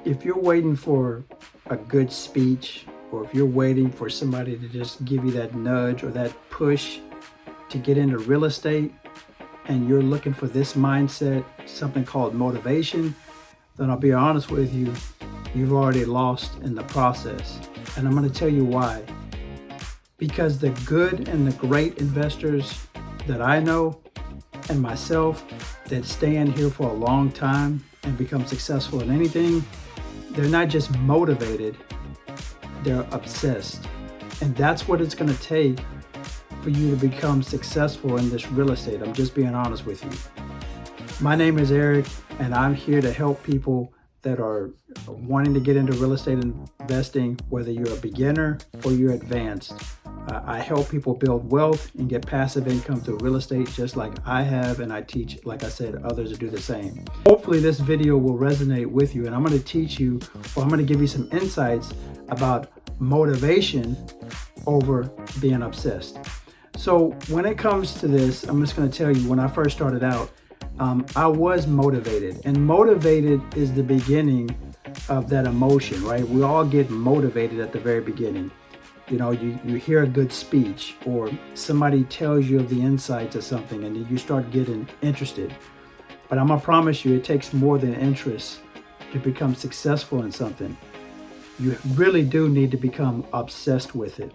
If you're waiting for a good speech, or if you're waiting for somebody to just give you that nudge or that push to get into real estate, and you're looking for this mindset, something called motivation, then I'll be honest with you, you've already lost in the process. And I'm going to tell you why. Because the good and the great investors that I know and myself that stay in here for a long time and become successful in anything, they're not just motivated, they're obsessed. And that's what it's going to take for you to become successful in this real estate. I'm just being honest with you. My name is Eric, and I'm here to help people that are wanting to get into real estate investing, whether you're a beginner or you're advanced. I help people build wealth and get passive income through real estate just like I have, and I teach, like I said, others to do the same. Hopefully this video will resonate with you, and I'm going to teach you, or I'm going to give you some insights about motivation over being obsessed. So when it comes to this, I'm just going to tell you, when I first started out, I was motivated, and motivated is the beginning of that emotion, right? We all get motivated at the very beginning. You know, you hear a good speech, or somebody tells you of the insights of something, and then you start getting interested. But I'm gonna promise you, it takes more than interest to become successful in something. You really do need to become obsessed with it.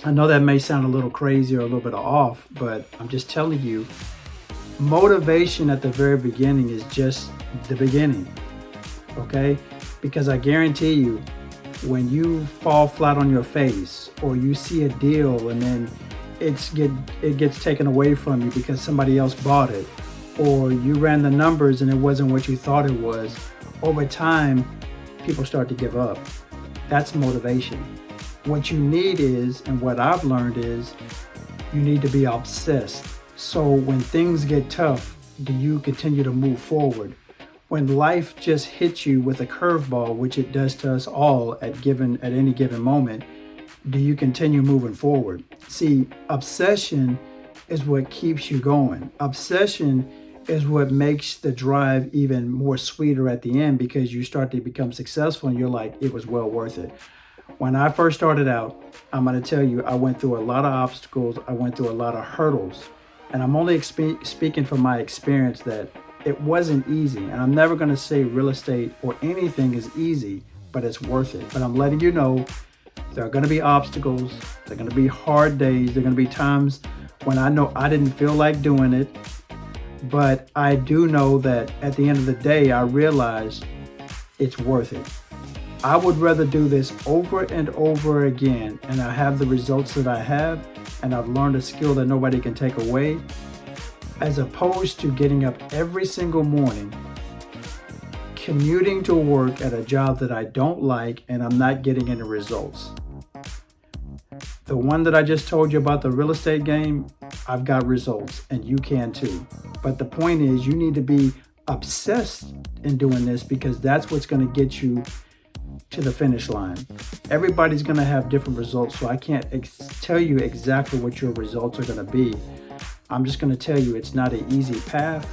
I know that may sound a little crazy or a little bit off, but I'm just telling you, motivation at the very beginning is just the beginning, okay? Because I guarantee you, when you fall flat on your face, or you see a deal and then it gets taken away from you because somebody else bought it, or you ran the numbers and it wasn't what you thought it was, over time, people start to give up. That's motivation. What you need is, and what I've learned is, you need to be obsessed. So when things get tough, do you continue to move forward? When life just hits you with a curveball, which it does to us all at any given moment, do you continue moving forward? See, obsession is what keeps you going. Obsession is what makes the drive even more sweeter at the end, because you start to become successful and you're like, it was well worth it. When I first started out, I'm going to tell you, I went through a lot of obstacles. I went through a lot of hurdles. And I'm only speaking from my experience that it wasn't easy. And I'm never going to say real estate or anything is easy, but it's worth it. But I'm letting you know, there are going to be obstacles. There are going to be hard days. There are going to be times when I know I didn't feel like doing it. But I do know that at the end of the day, I realized it's worth it. I would rather do this over and over again, and I have the results that I have, and I've learned a skill that nobody can take away, as opposed to getting up every single morning, commuting to work at a job that I don't like, and I'm not getting any results. The one that I just told you about, the real estate game, I've got results, and you can too. But the point is, you need to be obsessed in doing this, because that's what's going to get you to the finish line. Everybody's going to have different results, so I can't tell you exactly what your results are going to be. I'm just going to tell you, it's not an easy path,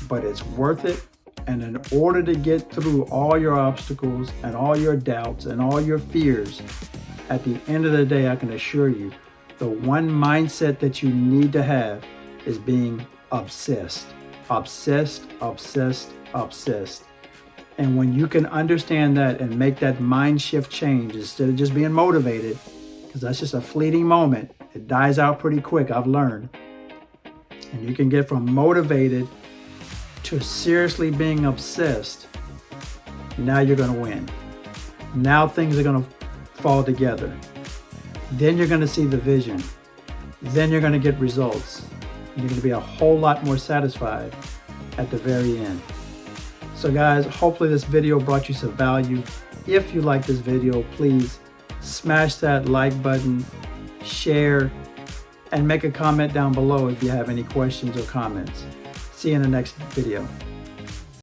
but it's worth it. And in order to get through all your obstacles and all your doubts and all your fears, at the end of the day, I can assure you, the one mindset that you need to have is being obsessed. Obsessed, obsessed, obsessed. And when you can understand that and make that mind shift change, instead of just being motivated, because that's just a fleeting moment, it dies out pretty quick, I've learned. And you can get from motivated to seriously being obsessed, now you're going to win. Now things are going to fall together. Then you're going to see the vision. Then you're going to get results. You're going to be a whole lot more satisfied at the very end. So guys, hopefully this video brought you some value. If you like this video, please smash that like button, share, and make a comment down below if you have any questions or comments. See you in the next video.